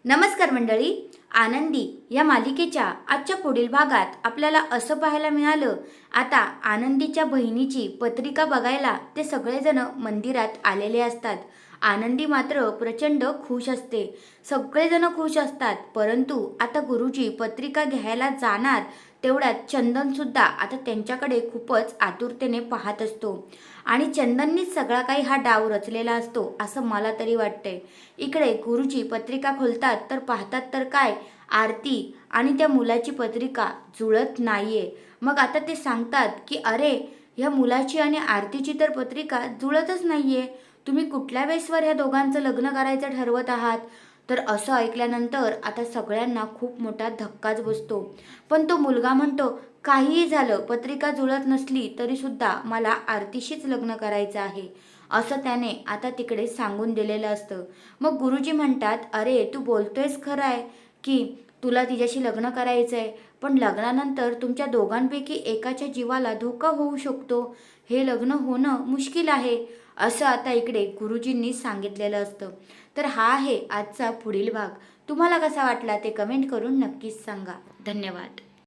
नमस्कार मंडळी, आनंदी या मालिकेच्या आजच्या पुढील भागात आपल्याला असं पाहायला मिळालं, आता आनंदीच्या बहिणीची पत्रिका बघायला ते सगळेजण मंदिरात आलेले असतात। आनंदी मात्र प्रचंड खुश असते, सगळेजण खुश असतात। परंतु आता गुरुजी पत्रिका घ्यायला जाणार तेवढ्यात चंदन सुद्धा आता त्यांच्याकडे खूपच आतुरतेने पाहत असतो आणि चंदननीच सगळा काही हा डाव रचलेला असतो असं मला तरी वाटतंय। इकडे गुरुजी पत्रिका खोलतात तर पाहतात तर काय, आरती आणि त्या मुलाची पत्रिका जुळत नाहीये। मग आता ते सांगतात की अरे, ह्या मुलाची आणि आरतीची तर पत्रिका जुळतच नाहीये, तुम्ही कुठल्या बेसवर ह्या दोघांचं लग्न करायचं ठरवत आहात? तर असं ऐकल्यानंतर आता सगळ्यांना खूप मोठा धक्काच बसतो। पण तो मुलगा म्हणतो, काहीही झालं, पत्रिका जुळत नसली तरी सुद्धा मला आरतीशीच लग्न करायचं आहे, असं त्याने आता तिकडे सांगून दिलेलं असतं। मग गुरुजी म्हणतात, अरे तू बोलतोयस खरं आहे की तुला तिच्याशी लग्न करायचं आहे, पण लग्नानंतर तुमच्या दोघांपैकी एकाच्या जीवाला धोका होऊ शकतो, हे लग्न होणं मुश्किल आहे, असं आता इकडे गुरुजींनी सांगितलेलं असतं। तर हा आहे आजचा पुढील भाग। तुम्हाला कसा वाटला ते कमेंट करून नक्कीच सांगा। धन्यवाद।